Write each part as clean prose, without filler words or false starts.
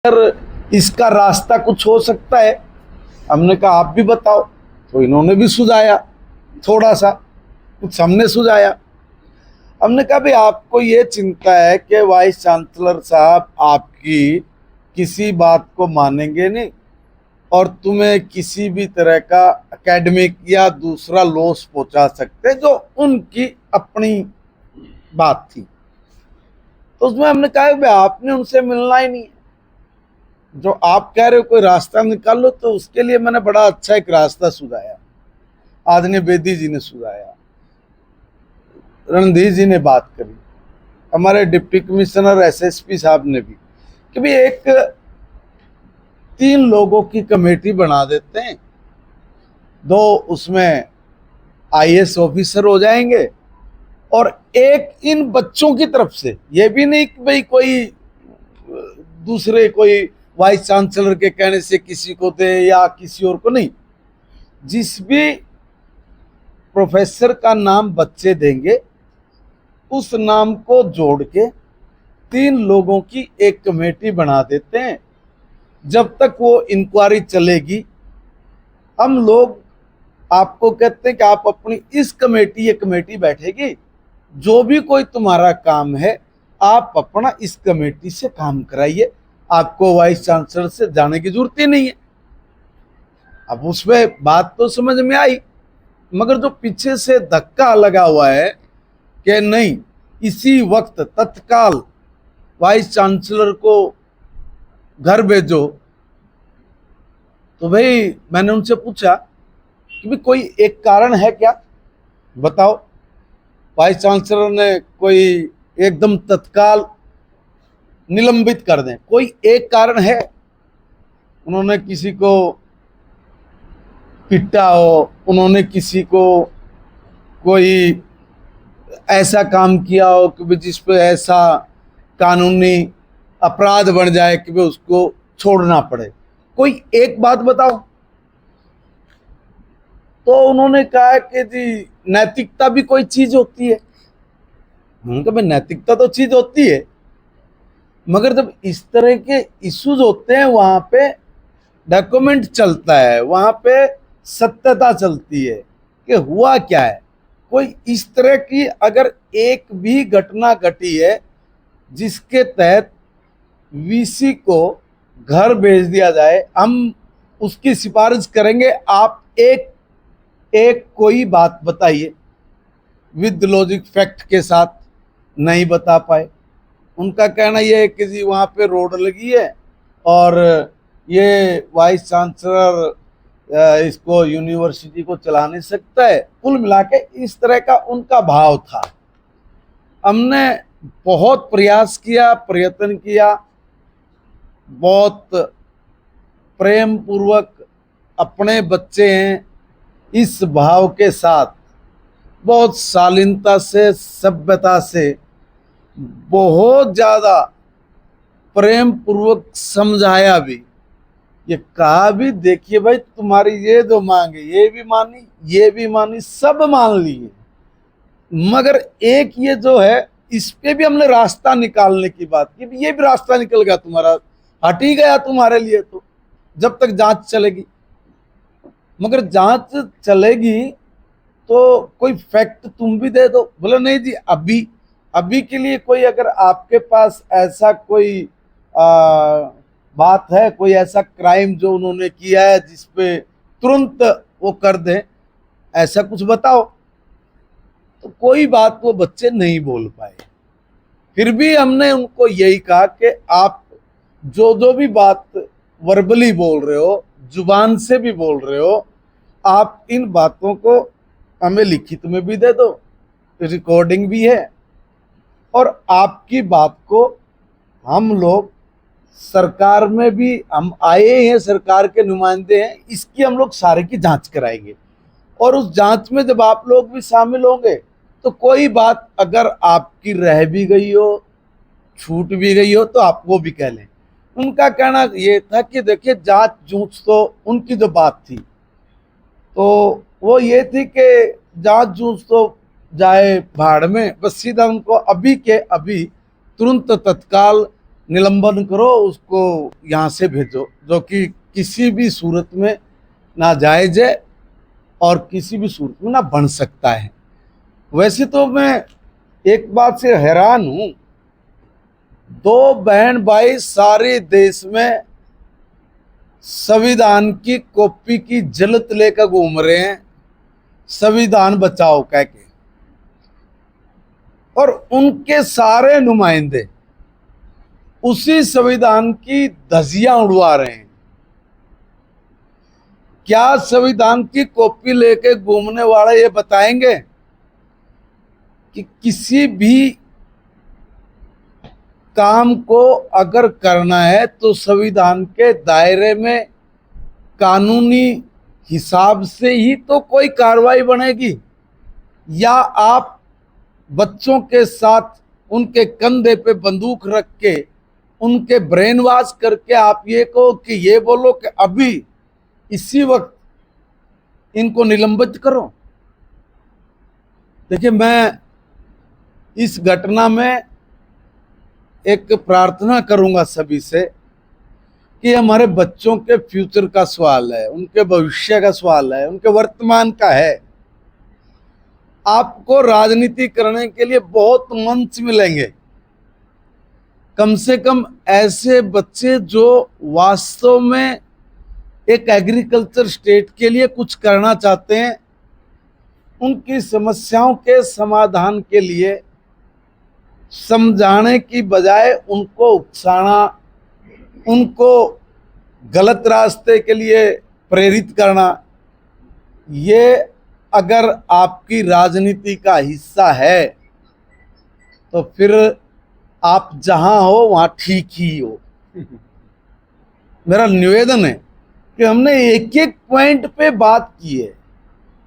Sir इसका रास्ता कुछ हो सकता है। हमने कहा आप भी बताओ, तो इन्होंने भी सुझाया, थोड़ा सा कुछ हमने सुझाया। हमने कहा भाई आपको ये चिंता है कि वाइस चांसलर साहब आपकी किसी बात को मानेंगे नहीं और तुम्हें किसी भी तरह का एकेडमिक या दूसरा लॉस पहुंचा सकते, जो उनकी अपनी बात थी। तो उसमें हमने कहा भाई आपने उनसे मिलना ही नहीं है, जो आप कह रहे हो कोई रास्ता निकाल लो। तो उसके लिए मैंने बड़ा अच्छा एक रास्ता सुझाया, आदरणीय बेदी जी ने सुझाया, रणधीर जी ने बात करी, हमारे डिप्टी कमिश्नर एसएसपी साहब ने भी, कि भाई एक 3 लोगों की कमेटी बना देते हैं, 2 उसमें आईएएस ऑफिसर हो जाएंगे और एक इन बच्चों की तरफ से, ये भी नहीं कि भाई कोई दूसरे कोई वाइस चांसलर के कहने से किसी को दे या किसी और को नहीं, जिस भी प्रोफेसर का नाम बच्चे देंगे उस नाम को जोड़ के 3 लोगों की एक कमेटी बना देते हैं। जब तक वो इंक्वायरी चलेगी हम लोग आपको कहते हैं कि आप अपनी इस कमेटी, ये कमेटी बैठेगी, जो भी कोई तुम्हारा काम है आप अपना इस कमेटी से काम कराइए, आपको वाइस चांसलर से जाने की जरूरत ही नहीं है। अब उसमें बात तो समझ में आई, मगर जो पीछे से धक्का लगा हुआ है कि नहीं इसी वक्त तत्काल वाइस चांसलर को घर भेजो, तो भाई मैंने उनसे पूछा कि भाई कोई एक कारण है क्या, बताओ। वाइस चांसलर ने कोई एकदम तत्काल निलंबित कर दें, कोई एक कारण है? उन्होंने किसी को पिटा हो, उन्होंने किसी को कोई ऐसा काम किया हो कि जिस पे ऐसा कानूनी अपराध बन जाए कि वे उसको छोड़ना पड़े, कोई एक बात बताओ। तो उन्होंने कहा कि जी नैतिकता भी कोई चीज होती है। उनका भाई नैतिकता तो चीज होती है, मगर जब इस तरह के इश्यूज होते हैं वहां पे डॉक्यूमेंट चलता है, वहां पे सत्यता चलती है कि हुआ क्या है। कोई इस तरह की अगर एक भी घटना घटी है जिसके तहत वीसी को घर भेज दिया जाए, हम उसकी सिफारिश करेंगे। आप एक कोई बात बताइए विद लॉजिक फैक्ट के साथ, नहीं बता पाए। उनका कहना यह है कि जी वहाँ पे रोड लगी है और ये वाइस चांसलर इसको यूनिवर्सिटी को चला नहीं सकता है। कुल मिला के इस तरह का उनका भाव था। हमने बहुत प्रयास किया, प्रयत्न किया, बहुत प्रेम पूर्वक अपने बच्चे हैं इस भाव के साथ, बहुत शालीनता से, सभ्यता से, बहुत ज्यादा प्रेम पूर्वक समझाया भी, ये कहा भी देखिए भाई तुम्हारी ये जो मांगे ये भी मानी, ये भी मानी, सब मान लिए, मगर एक ये जो है इस पे भी हमने रास्ता निकालने की बात की। ये भी रास्ता निकल गया तुम्हारा, हट ही गया तुम्हारे लिए तो, जब तक जांच चलेगी। मगर जांच चलेगी तो कोई फैक्ट तुम भी दे दो। बोले नहीं जी अभी के लिए कोई अगर आपके पास ऐसा कोई बात है, कोई ऐसा क्राइम जो उन्होंने किया है जिसपे तुरंत वो कर दें, ऐसा कुछ बताओ। तो कोई बात वो बच्चे नहीं बोल पाए। फिर भी हमने उनको यही कहा कि आप जो भी बात वर्बली बोल रहे हो, जुबान से भी बोल रहे हो, आप इन बातों को हमें लिखित में भी दे दो, रिकॉर्डिंग भी है, और आपकी बात को हम लोग सरकार में भी, हम आए हैं सरकार के नुमाइंदे हैं, इसकी हम लोग सारे की जांच कराएंगे। और उस जांच में जब आप लोग भी शामिल होंगे तो कोई बात अगर आपकी रह भी गई हो, छूट भी गई हो, तो आप वो भी कह लें। उनका कहना ये था कि देखिए जांच जूझ तो उनकी जो बात थी तो वो ये थी कि जांच जूझ तो जाए भाड़ में, बस सीधा उनको अभी के अभी तुरंत तत्काल निलंबन करो, उसको यहाँ से भेजो, जो कि किसी भी सूरत में नाजायज है और किसी भी सूरत में ना बन सकता है। वैसे तो मैं एक बात से हैरान हूं, दो बहन भाई सारे देश में संविधान की कॉपी की जलत लेकर घूम रहे हैं, संविधान बचाओ कह के, और उनके सारे नुमाइंदे उसी संविधान की धज्जियां उड़वा रहे हैं। क्या संविधान की कॉपी लेके घूमने वाले ये बताएंगे कि किसी भी काम को अगर करना है तो संविधान के दायरे में कानूनी हिसाब से ही तो कोई कार्रवाई बनेगी, या आप बच्चों के साथ उनके कंधे पे बंदूक रख के उनके ब्रेन वॉश करके आप ये कहो कि ये बोलो कि अभी इसी वक्त इनको निलंबित करो। देखिए, मैं इस घटना में एक प्रार्थना करूंगा सभी से कि हमारे बच्चों के फ्यूचर का सवाल है, उनके भविष्य का सवाल है, उनके वर्तमान का है। आपको राजनीति करने के लिए बहुत मंच मिलेंगे, कम से कम ऐसे बच्चे जो वास्तव में एक एग्रीकल्चर स्टेट के लिए कुछ करना चाहते हैं, उनकी समस्याओं के समाधान के लिए समझाने की बजाय उनको उकसाना, उनको गलत रास्ते के लिए प्रेरित करना, ये अगर आपकी राजनीति का हिस्सा है तो फिर आप जहां हो वहां ठीक ही हो। मेरा निवेदन है कि हमने एक एक पॉइंट पे बात की है।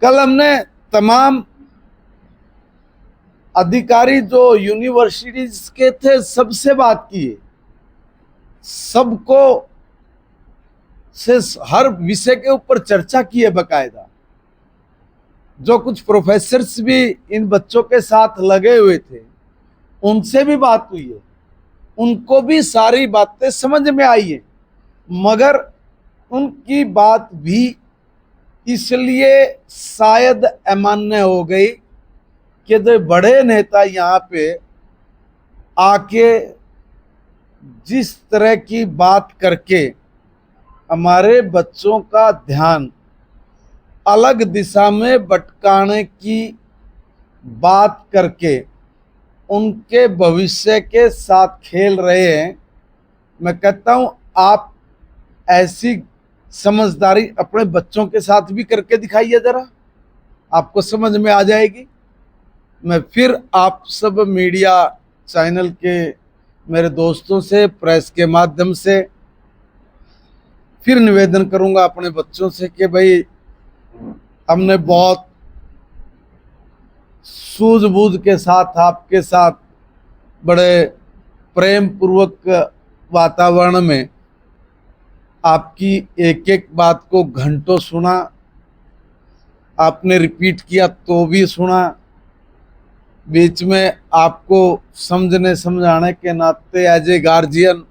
कल हमने तमाम अधिकारी जो यूनिवर्सिटीज के थे सबसे बात की है, सबको से हर विषय के ऊपर चर्चा की है बकायदा। जो कुछ प्रोफेसर्स भी इन बच्चों के साथ लगे हुए थे उनसे भी बात हुई है, उनको भी सारी बातें समझ में आई है, मगर उनकी बात भी इसलिए शायद अमान्य हो गई कि जो बड़े नेता यहाँ पे आके जिस तरह की बात करके हमारे बच्चों का ध्यान अलग दिशा में भटकाने की बात करके उनके भविष्य के साथ खेल रहे हैं। मैं कहता हूं आप ऐसी समझदारी अपने बच्चों के साथ भी करके दिखाइए, जरा आपको समझ में आ जाएगी। मैं फिर आप सब मीडिया चैनल के मेरे दोस्तों से, प्रेस के माध्यम से फिर निवेदन करूंगा अपने बच्चों से कि भाई हमने बहुत सूझबूझ के साथ आपके साथ बड़े प्रेम पूर्वक वातावरण में आपकी एक एक बात को घंटों सुना, आपने रिपीट किया तो भी सुना, बीच में आपको समझने समझाने के नाते एज ए गार्जियन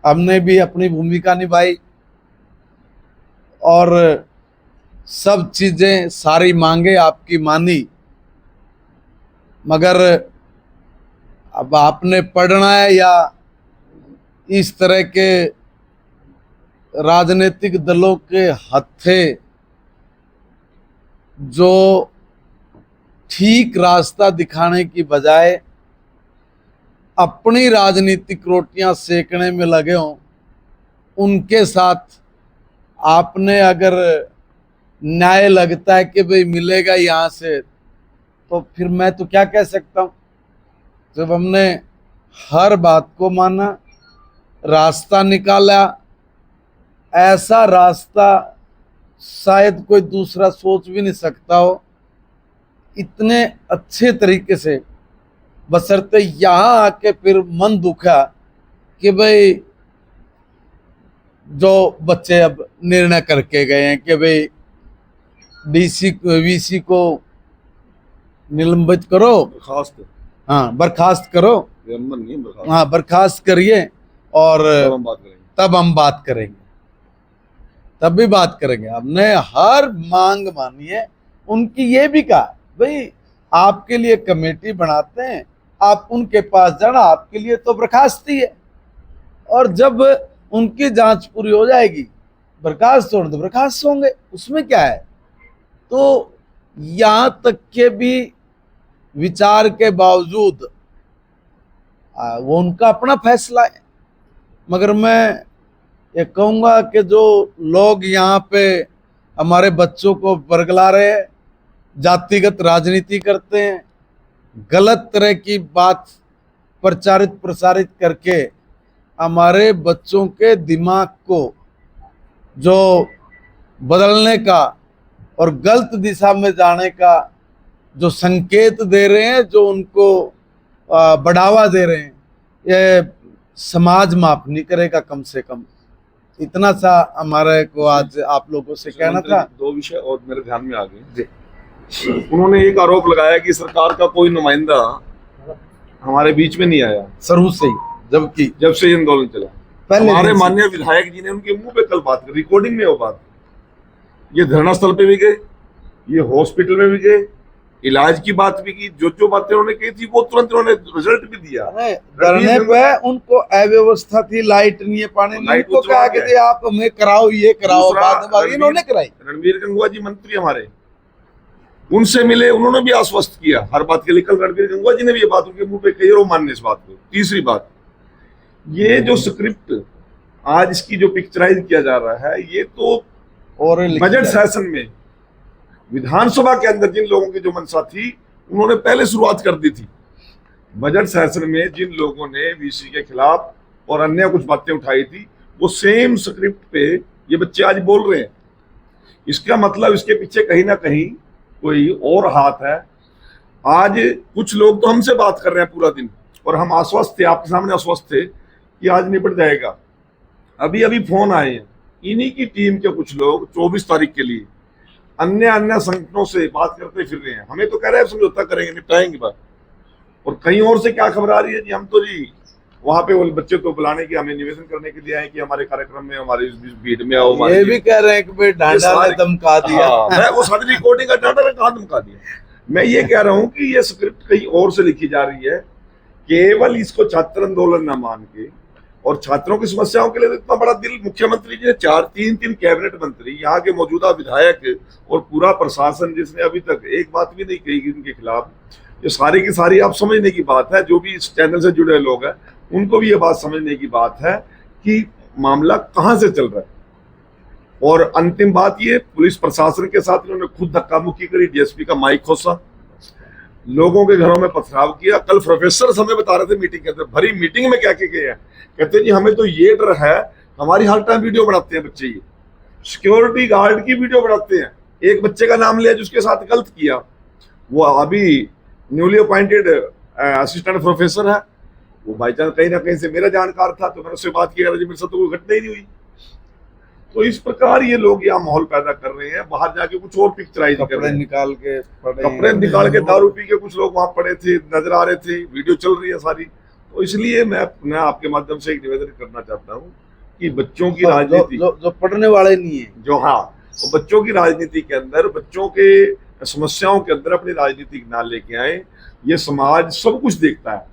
हमने भी अपनी भूमिका निभाई और सब चीज़ें सारी मांगे आपकी मानी। मगर अब आपने पढ़ना है या इस तरह के राजनीतिक दलों के हत्थे जो ठीक रास्ता दिखाने की बजाय अपनी राजनीतिक रोटियां सेकने में लगे हों, उनके साथ आपने अगर न्याय लगता है कि भाई मिलेगा यहाँ से, तो फिर मैं तो क्या कह सकता हूँ। जब हमने हर बात को माना, रास्ता निकाला, ऐसा रास्ता शायद कोई दूसरा सोच भी नहीं सकता हो, इतने अच्छे तरीके से, बशर्ते यहाँ आके फिर मन दुखा कि भाई जो बच्चे अब निर्णय करके गए हैं कि भाई वीसी को निलंबित करो, खास हाँ बर्खास्त करो, नहीं बर्खास्त। हाँ बर्खास्त करिए और तब हम बात करेंगे। तब हम बात करेंगे, तब भी बात करेंगे। हमने हर मांग मानी है। उनकी ये भी कहा भाई आपके लिए कमेटी बनाते हैं, आप उनके पास जाना, आपके लिए तो बर्खास्ती है, और जब उनकी जांच पूरी हो जाएगी बर्खास्त होने तो बर्खास्त होंगे, उसमें क्या है। तो यहां तक के भी विचार के बावजूद वो उनका अपना फैसला है। मगर मैं ये कहूँगा कि जो लोग यहाँ पे हमारे बच्चों को बरगला रहे हैं, जातिगत राजनीति करते हैं, गलत तरह की बात प्रचारित प्रसारित करके हमारे बच्चों के दिमाग को जो बदलने का और गलत दिशा में जाने का जो संकेत दे रहे हैं, जो उनको बढ़ावा दे रहे हैं, ये समाज माफ नहीं करेगा। कम से कम इतना सा हमारे को आज आप लोगों से कहना था। दो विषय और मेरे ध्यान में आ गए। उन्होंने एक आरोप लगाया कि सरकार का कोई नुमाइंदा हमारे बीच में नहीं आया शुरू से ही, जबकि जब से ये आंदोलन चला। पहले हमारे माननीय विधायक जी ने उनके मुंह पे कल बात की, रिकॉर्डिंग में वो बात, ये धरना स्थल पे भी गए, ये हॉस्पिटल में भी गए, इलाज की बात भी की, जो बातें उन्होंने की थी वो तुरंत उन्होंने रिजल्ट भी दिया। धरने पे उनको अव्यवस्था थी, लाइट नहीं है, पानी नहीं, उनको कहा कि आप हमें कराओ, ये कराओ, बाद इन्होंने कराई। रणबीर गंगवा जी मंत्री हमारे, उनसे मिले, उन्होंने भी आश्वस्त किया हर बात के लिए। कल रणबीर गंगवा जी ने भी ये बात उनके मुंह पे कही और वो मानने इस बात को। तीसरी बात, ये जो स्क्रिप्ट आज इसकी जो पिक्चराइज किया जा रहा है, ये तो और बजट सेशन में विधानसभा के अंदर जिन लोगों की जो मंशा थी उन्होंने पहले शुरुआत कर दी थी। बजट सेशन में जिन लोगों ने वीसी के खिलाफ और अन्य कुछ बातें उठाई थी, वो सेम स्क्रिप्ट पे ये बच्चे आज बोल रहे हैं। इसका मतलब इसके पीछे कहीं ना कहीं कोई और हाथ है। आज कुछ लोग तो हमसे बात कर रहे हैं पूरा दिन, और हम आश्वस्त थे, आपके सामने आश्वस्त थे कि आज निपट जाएगा। अभी अभी फोन आए हैं, इन्हीं की टीम के कुछ लोग 24 तारीख के लिए अन्य संगठनों से बात करते फिर रहे हैं। हमें तो कह रहे हैं समझौता करेंगे, निपटाएंगे बात, और कहीं और से क्या खबर आ रही है जी, हम तो जी वहां पे वो बच्चे तो बुलाने की, हमें निवेदन करने के लिए आए कि हमारे कार्यक्रम में, हमारे इस भीड़ में आओ। ये भी कह रहे हैं कि भाई डांडा ने धमका दिया। मैं वो सारी रिकॉर्डिंग का डांडा ने कहा धमका दिया। मैं ये कह रहा हूँ कि ये स्क्रिप्ट कहीं और से लिखी जा रही है। केवल इसको छात्र आंदोलन न मान के और छात्रों की समस्याओं के लिए इतना बड़ा दिल मुख्यमंत्री जी ने तीन कैबिनेट मंत्री, यहाँ के मौजूदा विधायक और पूरा प्रशासन जिसने अभी तक एक बात भी नहीं कही इनके खिलाफ, ये सारी की सारी आप समझने की बात है। जो भी इस चैनल से जुड़े लोग हैं उनको भी ये बात समझने की बात है कि मामला कहाँ से चल रहा है। और अंतिम बात ये, पुलिस प्रशासन के साथ इन्होंने खुद धक्का मुक्की करी, डीएसपी का माइक खोसा, लोगों के घरों में पथराव किया। कल प्रोफेसर हमें बता रहे थे मीटिंग के अंदर, भरी मीटिंग में क्या किया है, कहते जी हमें तो ये डर है, हमारी हर टाइम वीडियो बनाते हैं बच्चे, ये सिक्योरिटी गार्ड की वीडियो बनाते हैं। एक बच्चे का नाम लिया जिसके साथ गलत किया, वो अभी न्यूली अपॉइंटेड असिस्टेंट प्रोफेसर है, वो बाई चांस कहीं ना कहीं से मेरा जानकार था, तो मैंने उससे बात किया, मेरे साथ तो कोई घटना ही नहीं हुई। तो इस प्रकार ये लोग यहाँ माहौल पैदा कर रहे हैं, बाहर जाके कुछ और पिक्चराइज कर रहे हैं, कपड़े निकाल के दारू पी के कुछ लोग वहां पड़े थे, नजर आ रहे थे, वीडियो चल रही है सारी। तो इसलिए मैं आपके माध्यम से एक निवेदन करना चाहता हूँ कि बच्चों की राजनीति जो पढ़ने वाले नहीं है, जो हाँ, तो बच्चों की राजनीति के अंदर, बच्चों के समस्याओं के अंदर अपनी राजनीति ना लेके आए। ये समाज सब कुछ देखता है,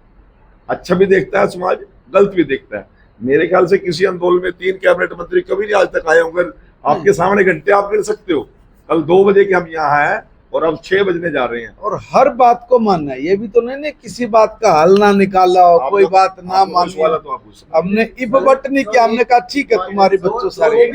अच्छा भी देखता है समाज, गलत भी देखता है। मेरे ख्याल से किसी आंदोलन में 3 कैबिनेट मंत्री कभी नहीं आज तक आए होंगे। आपके सामने घंटे आप गिन सकते हो, कल 2 बजे के हम यहाँ हैं और अब 6 बजने जा रहे हैं। और हर बात को मानना है, ये भी तो नहीं किसी बात का हल ना निकाला हो, कोई बात ना मानी। तो हमने इफ बट नहीं किया, हमने कहा ठीक है तुम्हारी बच्चों सारे